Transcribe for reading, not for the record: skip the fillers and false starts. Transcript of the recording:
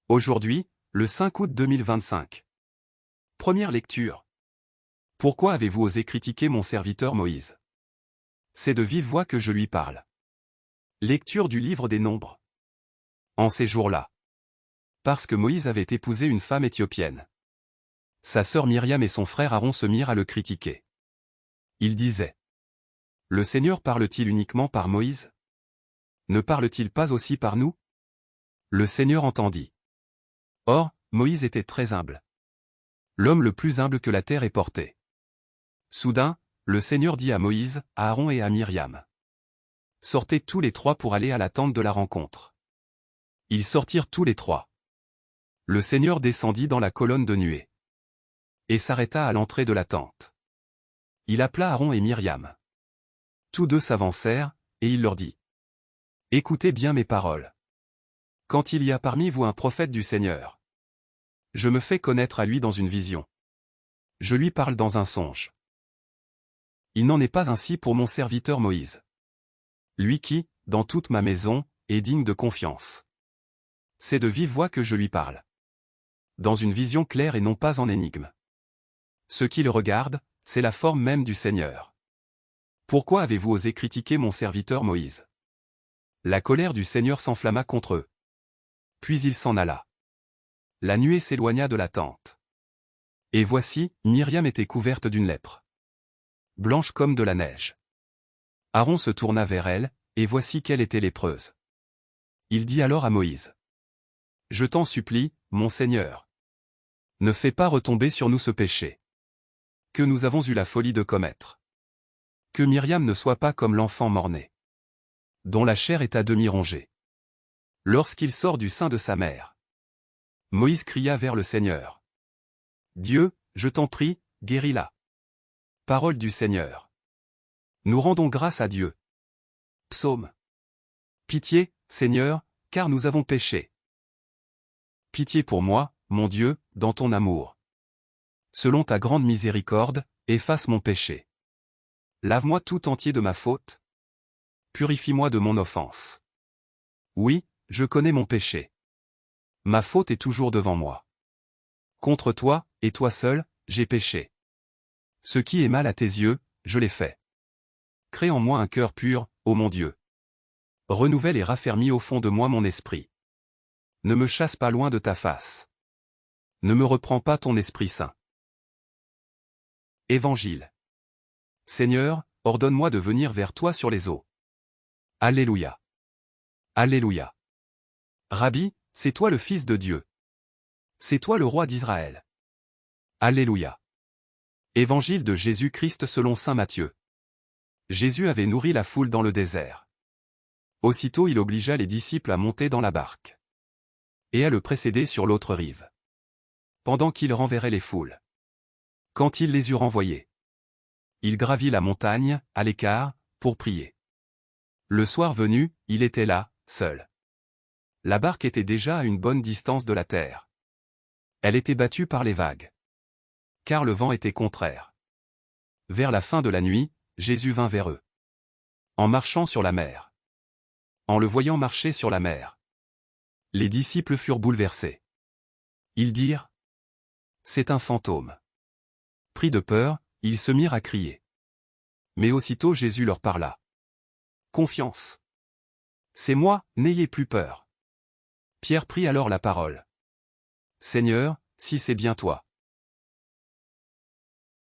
Aujourd'hui, le 5 août 2025. Première lecture. Pourquoi avez-vous osé critiquer mon serviteur Moïse? C'est de vive voix que je lui parle. Lecture du livre des Nombres. En ces jours-là. Parce que Moïse avait épousé une femme éthiopienne. Sa sœur Myriam et son frère Aaron se mirent à le critiquer. Ils disaient: Le Seigneur parle-t-il uniquement par Moïse? Ne parle-t-il pas aussi par nous? Le Seigneur entendit. Or, Moïse était très humble. L'homme le plus humble que la terre ait porté. Soudain, le Seigneur dit à Moïse, à Aaron et à Myriam: Sortez tous les trois pour aller à la tente de la rencontre. Ils sortirent tous les trois. Le Seigneur descendit dans la colonne de nuée et s'arrêta à l'entrée de la tente. Il appela Aaron et Myriam. Tous deux s'avancèrent, et il leur dit: Écoutez bien mes paroles. Quand il y a parmi vous un prophète du Seigneur, je me fais connaître à lui dans une vision. Je lui parle dans un songe. Il n'en est pas ainsi pour mon serviteur Moïse. Lui qui, dans toute ma maison, est digne de confiance. C'est de vive voix que je lui parle. Dans une vision claire et non pas en énigme. Ce qui le regarde, c'est la forme même du Seigneur. Pourquoi avez-vous osé critiquer mon serviteur Moïse? La colère du Seigneur s'enflamma contre eux. Puis il s'en alla. La nuée s'éloigna de la tente. Et voici, Myriam était couverte d'une lèpre, blanche comme de la neige. Aaron se tourna vers elle, et voici qu'elle était lépreuse. Il dit alors à Moïse: Je t'en supplie, mon Seigneur, ne fais pas retomber sur nous ce péché que nous avons eu la folie de commettre. Que Myriam ne soit pas comme l'enfant mort-né, dont la chair est à demi rongée, lorsqu'il sort du sein de sa mère. Moïse cria vers le Seigneur: Dieu, je t'en prie, guéris-la. Parole du Seigneur. Nous rendons grâce à Dieu. Psaume. Pitié, Seigneur, car nous avons péché. Pitié pour moi, mon Dieu, dans ton amour. Selon ta grande miséricorde, efface mon péché. Lave-moi tout entier de ma faute. Purifie-moi de mon offense. Oui, je connais mon péché. Ma faute est toujours devant moi. Contre toi, et toi seul, j'ai péché. Ce qui est mal à tes yeux, je l'ai fait. Crée en moi un cœur pur, ô mon Dieu. Renouvelle et raffermis au fond de moi mon esprit. Ne me chasse pas loin de ta face. Ne me reprends pas ton Esprit Saint. Évangile. Seigneur, ordonne-moi de venir vers toi sur les eaux. Alléluia. Alléluia. Rabbi, c'est toi le Fils de Dieu. C'est toi le Roi d'Israël. Alléluia. Évangile de Jésus-Christ selon saint Matthieu. Jésus avait nourri la foule dans le désert. Aussitôt il obligea les disciples à monter dans la barque et à le précéder sur l'autre rive, pendant qu'il renverrait les foules. Quand il les eut renvoyés, il gravit la montagne, à l'écart, pour prier. Le soir venu, il était là, seul. La barque était déjà à une bonne distance de la terre. Elle était battue par les vagues, car le vent était contraire. Vers la fin de la nuit, Jésus vint vers eux, en marchant sur la mer. En le voyant marcher sur la mer, les disciples furent bouleversés. Ils dirent: C'est un fantôme. Pris de peur, ils se mirent à crier. Mais aussitôt Jésus leur parla. Confiance. C'est moi, n'ayez plus peur. Pierre prit alors la parole. Seigneur, si c'est bien toi,